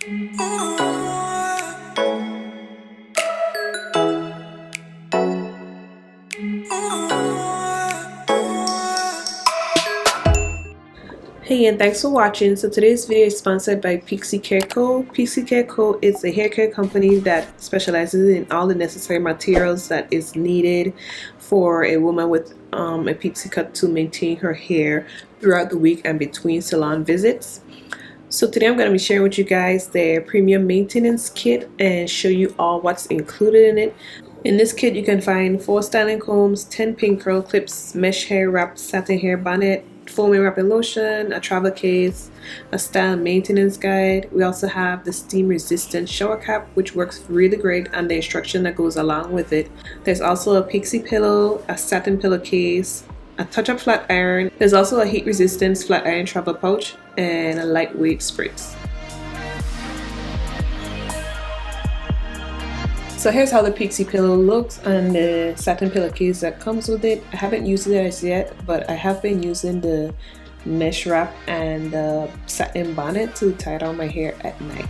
Hey, and thanks for watching. So today's video is sponsored by Pixie Co. Pixie Co. is a hair care company that specializes in all the necessary materials that is needed for a woman with a pixie cut to maintain her hair throughout the week and between salon visits. So today I'm going to be sharing with you guys their premium maintenance kit and show you all what's included in it. In this kit you can find 4 styling combs, 10 pin curl clips, mesh hair wrap, satin hair bonnet, foaming wrapping lotion, a travel case, a style maintenance guide. We also have the steam resistant shower cap, which works really great, and the instruction that goes along with it. There's also a pixie pillow, a satin pillowcase, a touch-up flat iron. There's also a heat resistance flat iron travel pouch and a lightweight spritz. So here's how the Pixie pillow looks and the satin pillowcase that comes with it. I haven't used it as yet, but I have been using the mesh wrap and the satin bonnet to tie down my hair at night.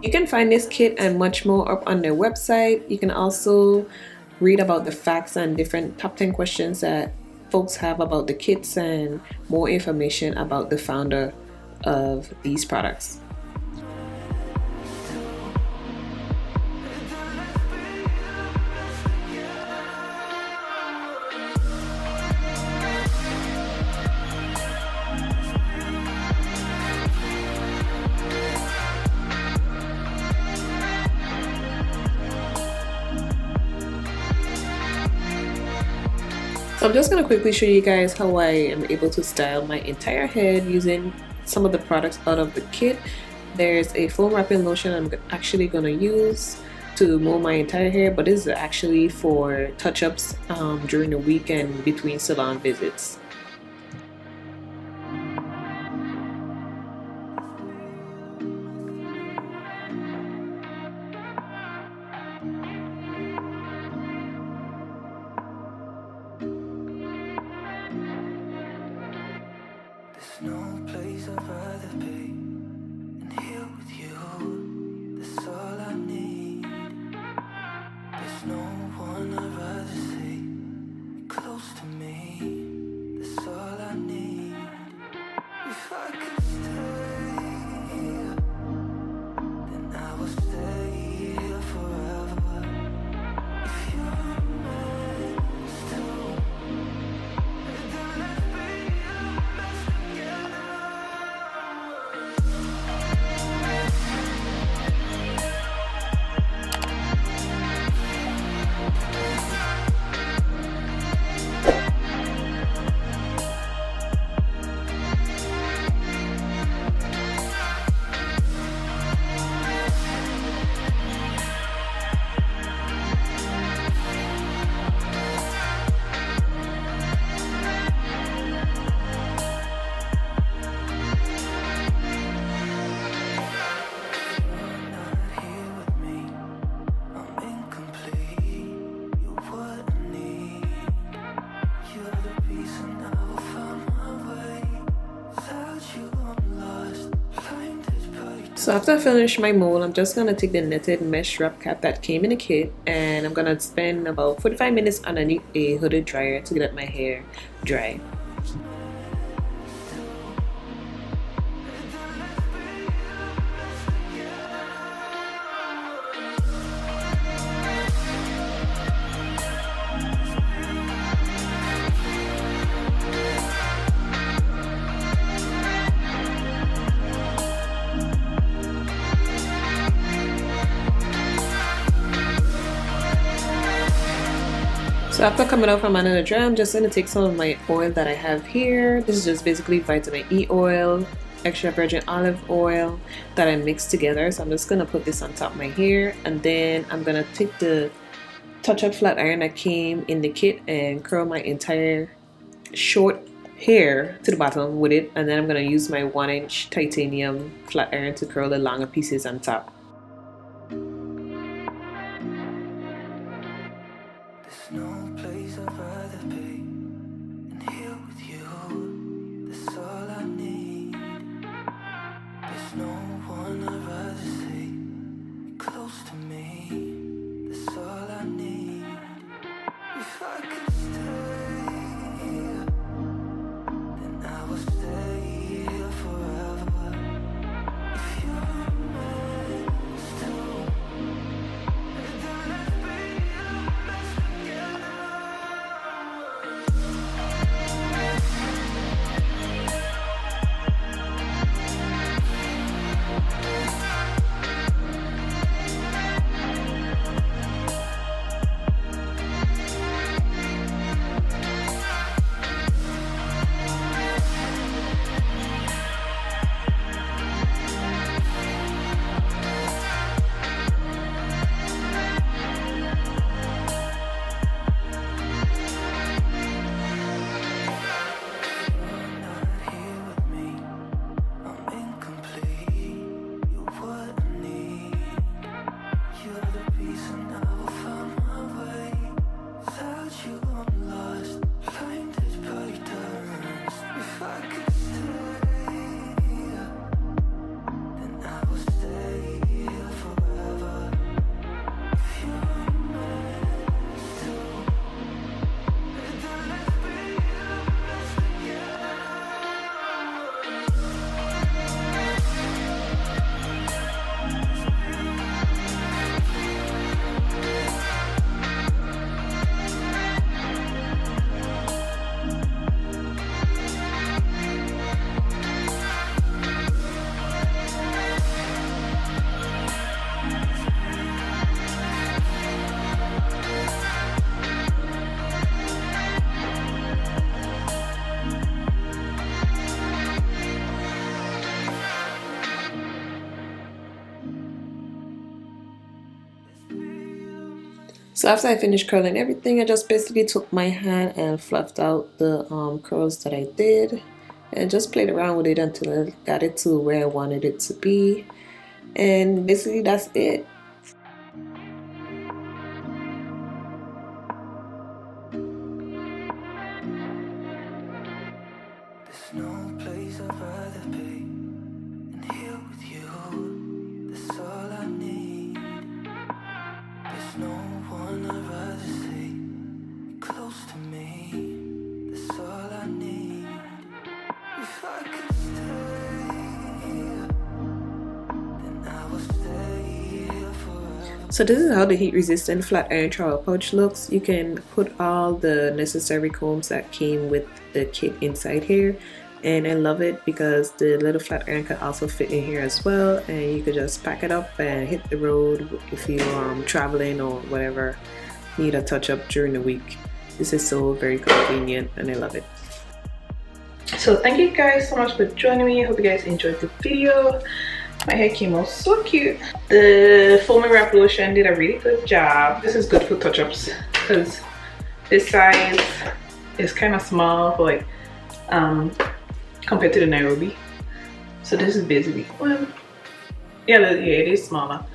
You can find this kit and much more up on their website. You can also read about the facts and different top 10 questions that folks have about the kits and more information about the founder of these products. So I'm just going to quickly show you guys how I am able to style my entire head using some of the products out of the kit. There's a foam wrapping lotion I'm actually going to use to mold my entire hair, but this is actually for touch-ups during the week and between salon visits. No place I'd rather be than here with you. That's all I need. There's no one I'd rather see close to me. That's all I need. If I could stay, then I will stay here forever. If you're meant to, then let's be the best together. So after I finish my mold, I'm just going to take the knitted mesh wrap cap that came in the kit and I'm going to spend about 45 minutes underneath a hooded dryer to get my hair dry. So after coming out from under the dryer, I'm just going to take some of my oil that I have here. This is just basically vitamin E oil, extra virgin olive oil that I mixed together. So I'm just going to put this on top of my hair, and then I'm going to take the touch-up flat iron that came in the kit and curl my entire short hair to the bottom with it, and then I'm going to use my 1-inch titanium flat iron to curl the longer pieces on top. There's no place I'd rather be than here with you. That's all I need. There's no one I'd rather see close to me. That's all I need. If I could stay, then I would stay here forever. If you're meant to, then let's be the best together. So after I finished curling everything, I just basically took my hand and fluffed out the curls that I did and just played around with it until I got it to where I wanted it to be. And basically that's it. There's no place I'd rather be than here with you. That's all I need. There's no one I'd rather see close to me. That's all I need. If I could stay, then I would stay here forever. So this is how the heat resistant flat iron trowel pouch looks. You can put all the necessary combs that came with the kit inside here, and I love it because the little flat iron can also fit in here as well, and you could just pack it up and hit the road if you're traveling or whatever, need a touch up during the week. This is so very convenient and I love it. So thank you guys so much for joining me. I hope you guys enjoyed the video. My hair came out so cute. The foaming wrap lotion did a really good job. This is good for touch-ups because this size is kind of small for like compared to the Nairobi. So this is basically, well, yeah, it is smaller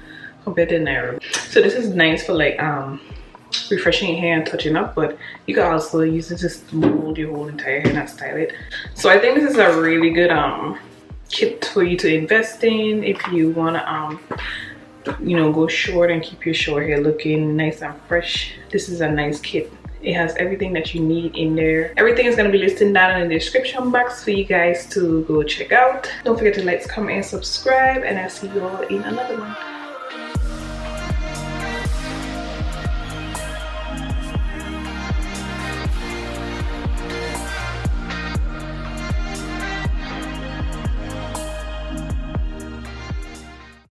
compared to the Nairobi. So this is nice for like refreshing your hair and touching up, but you can also use it to mold your whole entire hair, not style it. So I think this is a really good kit for you to invest in if you want to you know, go short and keep your short hair looking nice and fresh. This is a nice kit. It has everything that you need in there. Everything is going to be listed down in the description box for you guys to go check out. Don't forget to like, comment, and subscribe, and I'll see you all in another one.